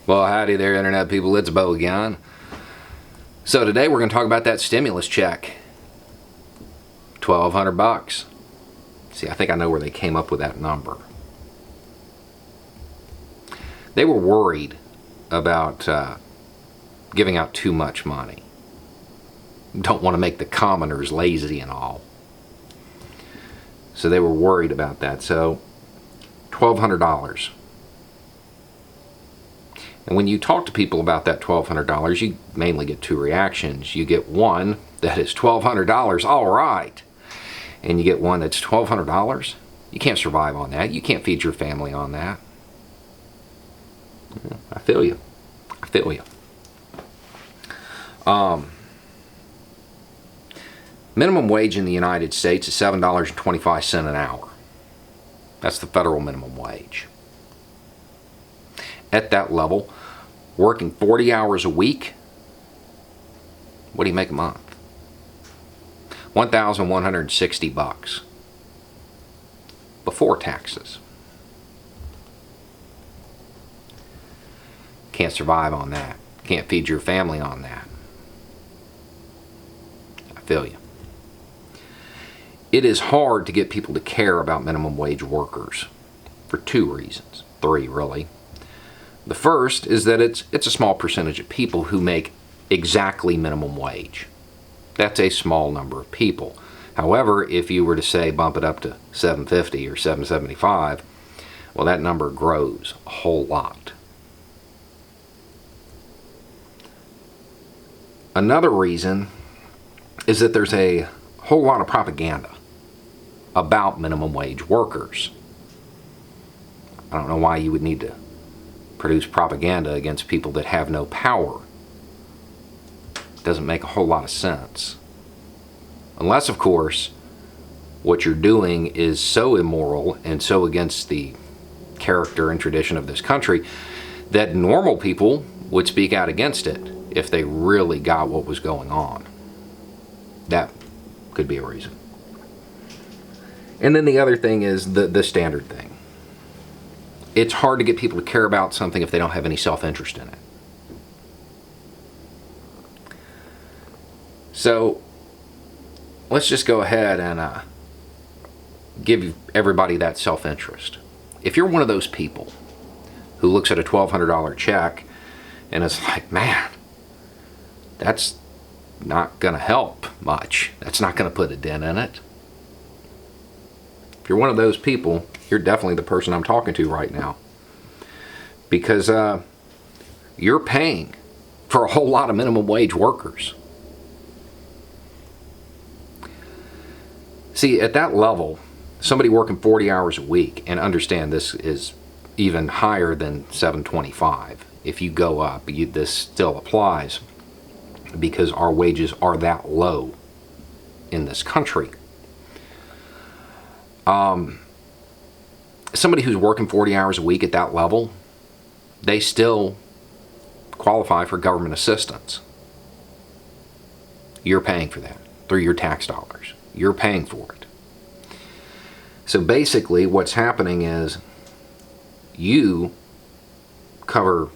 Well, howdy there, Internet people. It's Bo again. So today we're going to talk about that stimulus check. $1,200. See, I think I know where they came up with that number. They were worried about giving out too much money. Don't want to make the commoners lazy and all. So they were worried about that. So $1,200. And when you talk to people about that $1,200, you mainly get two reactions. You get one that is $1,200, all right. And you get one that's $1,200. You can't survive on that. You can't feed your family on that. I feel you. I feel you. Minimum wage in the United States is $7.25 an hour. That's the federal minimum wage. At that level, working 40 hours a week, what do you make a month? $1,160 before taxes. Can't survive on that. Can't feed your family on that. I feel you. It is hard to get people to care about minimum wage workers for two reasons. Three, really. The first is that it's a small percentage of people who make exactly minimum wage. That's a small number of people. However, if you were to say bump it up to $7.50 or $7.75, well, that number grows a whole lot. Another reason is that there's a whole lot of propaganda about minimum wage workers. I don't know why you would need to produce propaganda against people that have no power. Doesn't make a whole lot of sense. Unless, of course, what you're doing is so immoral and so against the character and tradition of this country that normal people would speak out against it if they really got what was going on. That could be a reason. And then the other thing is the standard thing. It's hard to get people to care about something if they don't have any self-interest in it. So let's just go ahead and give everybody that self-interest. If you're one of those people who looks at a $1,200 check and is like, man, that's not going to help much. That's not going to put a dent in it. If you're one of those people, you're definitely the person I'm talking to right now. Because you're paying for a whole lot of minimum wage workers. See, at that level, somebody working 40 hours a week, and understand this is even higher than $7.25. If you go up, this still applies because our wages are that low in this country. Somebody who's working 40 hours a week at that level, they still qualify for government assistance. You're paying for that through your tax dollars. You're paying for it. So basically what's happening is you cover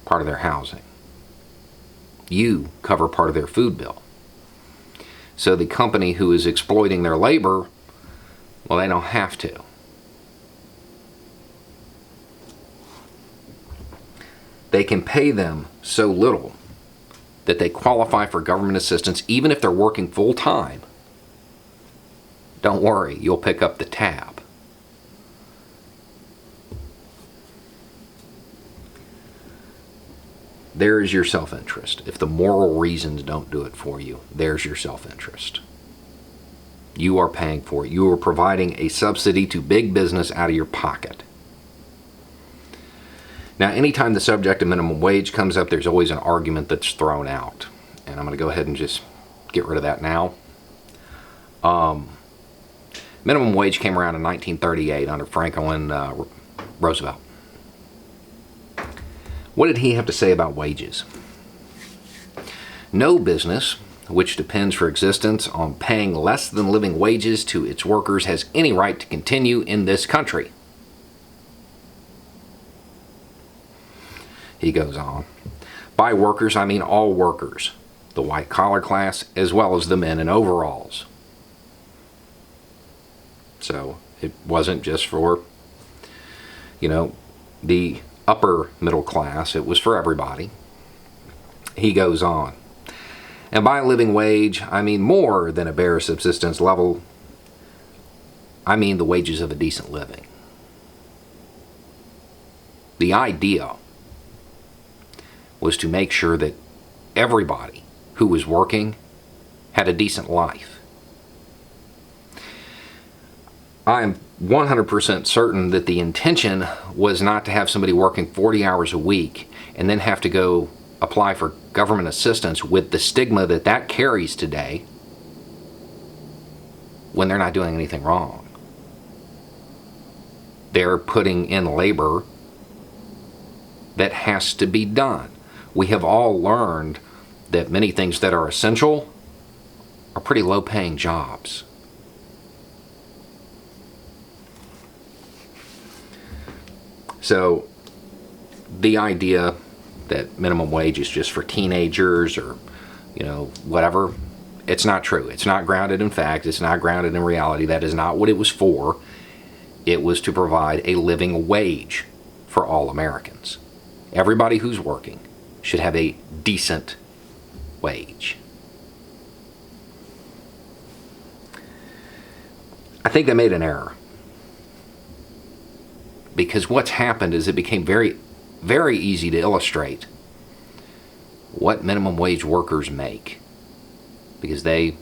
part of their housing. You cover part of their food bill. So the company who is exploiting their labor, well, they don't have to. They can pay them so little that they qualify for government assistance even if they're working full time. Don't worry, you'll pick up the tab. There is your self-interest. If the moral reasons don't do it for you, there's your self-interest. You are paying for it. You are providing a subsidy to big business out of your pocket. Now, anytime the subject of minimum wage comes up, there's always an argument that's thrown out. And I'm going to go ahead and just get rid of that now. Minimum wage came around in 1938 under Franklin Roosevelt. What did he have to say about wages? No business which depends for existence on paying less than living wages to its workers has any right to continue in this country. he goes on. By workers, I mean all workers, the white-collar class as well as the men in overalls. So it wasn't just for, the upper middle class. It was for everybody. He goes on. And by living wage, I mean more than a bare subsistence level. I mean the wages of a decent living. The idea was to make sure that everybody who was working had a decent life. I'm 100% certain that the intention was not to have somebody working 40 hours a week and then have to go apply for government assistance with the stigma that that carries today when they're not doing anything wrong. They're putting in labor that has to be done. We have all learned that many things that are essential are pretty low-paying jobs. So the idea that minimum wage is just for teenagers or, whatever, it's not true. It's not grounded in fact. It's not grounded in reality. That is not what it was for. It was to provide a living wage for all Americans. Everybody who's working should have a decent wage. I think they made an error. Because what's happened is it became very, very easy to illustrate what minimum wage workers make. Because they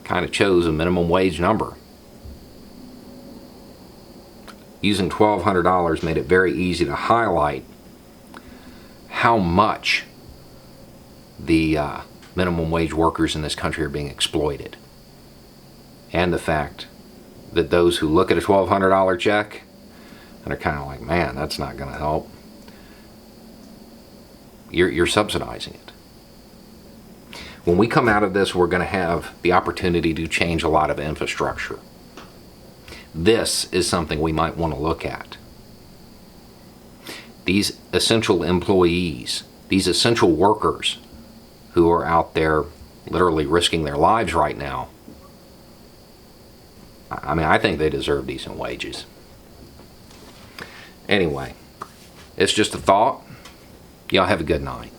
kind of chose a minimum wage number. Using $1,200 made it very easy to highlight how much the minimum wage workers in this country are being exploited. And the fact that those who look at a $1,200 check and are kind of like, man, that's not going to help. You're subsidizing it. When we come out of this, we're going to have the opportunity to change a lot of infrastructure. This is something we might want to look at. These essential employees, these essential workers who are out there literally risking their lives right now, I think they deserve decent wages. Anyway, it's just a thought. Y'all have a good night.